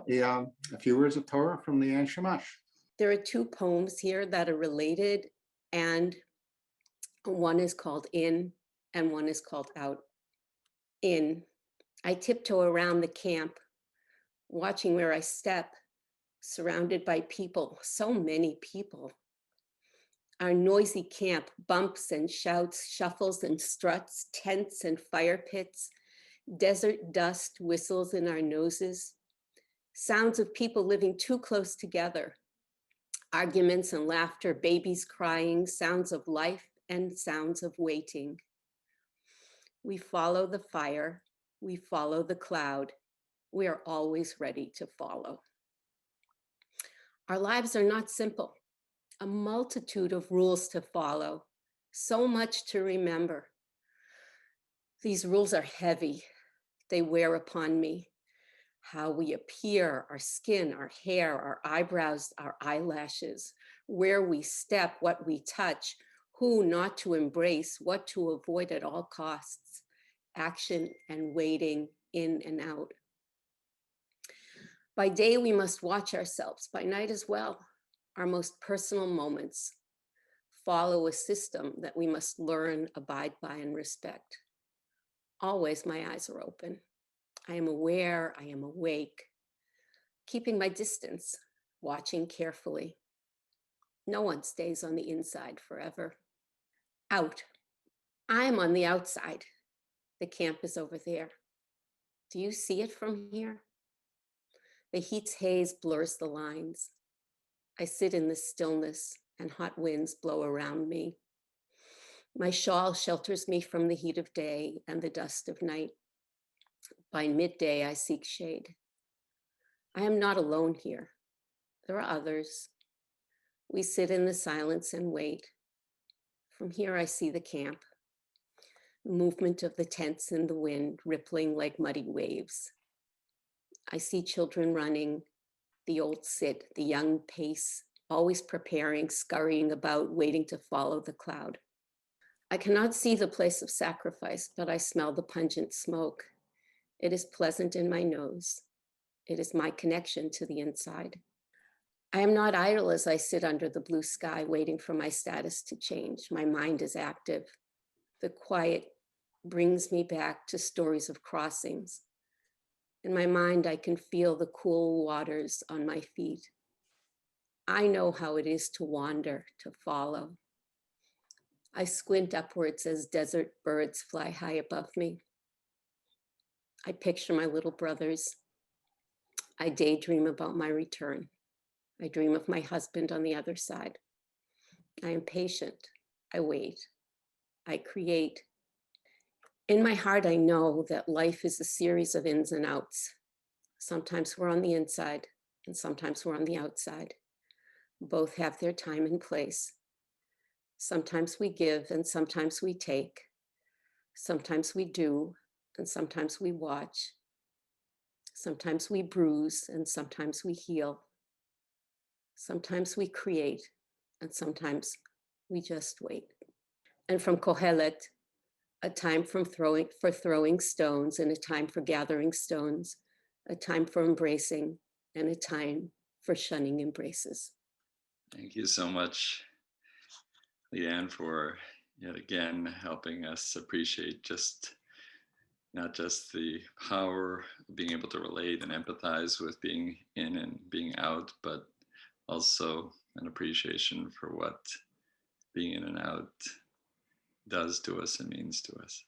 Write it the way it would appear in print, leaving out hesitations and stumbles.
a few words of Torah from Leann Shamash. There are two poems here that are related, and one is called In and one is called Out. In, I tiptoe around the camp, watching where I step, surrounded by people, so many people. Our noisy camp bumps and shouts, shuffles and struts, tents and fire pits, desert dust whistles in our noses, sounds of people living too close together, arguments and laughter, babies crying, sounds of life and sounds of waiting. We follow the fire, we follow the cloud, we are always ready to follow. Our lives are not simple. A multitude of rules to follow, so much to remember. These rules are heavy. They wear upon me. How we appear, our skin, our hair, our eyebrows, our eyelashes, where we step, what we touch, who not to embrace, what to avoid at all costs, action and waiting, in and out. By day, we must watch ourselves, by night as well. Our most personal moments follow a system that we must learn, abide by, and respect. Always my eyes are open. I am aware, I am awake, keeping my distance, watching carefully. No one stays on the inside forever. Out. I am on the outside. The camp is over there. Do you see it from here? The heat's haze blurs the lines. I sit in the stillness and hot winds blow around me. My shawl shelters me from the heat of day and the dust of night. By midday, I seek shade. I am not alone here. There are others. We sit in the silence and wait. From here, I see the camp, the movement of the tents in the wind, rippling like muddy waves. I see children running, the old sit, the young pace, always preparing, scurrying about, waiting to follow the cloud. I cannot see the place of sacrifice, but I smell the pungent smoke. It is pleasant in my nose. It is my connection to the inside. I am not idle as I sit under the blue sky, waiting for my status to change. My mind is active. The quiet brings me back to stories of crossings. In my mind, I can feel the cool waters on my feet. I know how it is to wander, to follow. I squint upwards as desert birds fly high above me. I picture my little brothers. I daydream about my return. I dream of my husband on the other side. I am patient. I wait. I create. In my heart, I know that life is a series of ins and outs. Sometimes we're on the inside and sometimes we're on the outside. Both have their time and place. Sometimes we give and sometimes we take. Sometimes we do and sometimes we watch. Sometimes we bruise and sometimes we heal. Sometimes we create and sometimes we just wait. And from Kohelet, a time for throwing stones and a time for gathering stones, a time for embracing and a time for shunning embraces. Thank you so much, Leann, for yet again helping us appreciate not just the power of being able to relate and empathize with being in and being out, but also an appreciation for what being in and out does to us and means to us.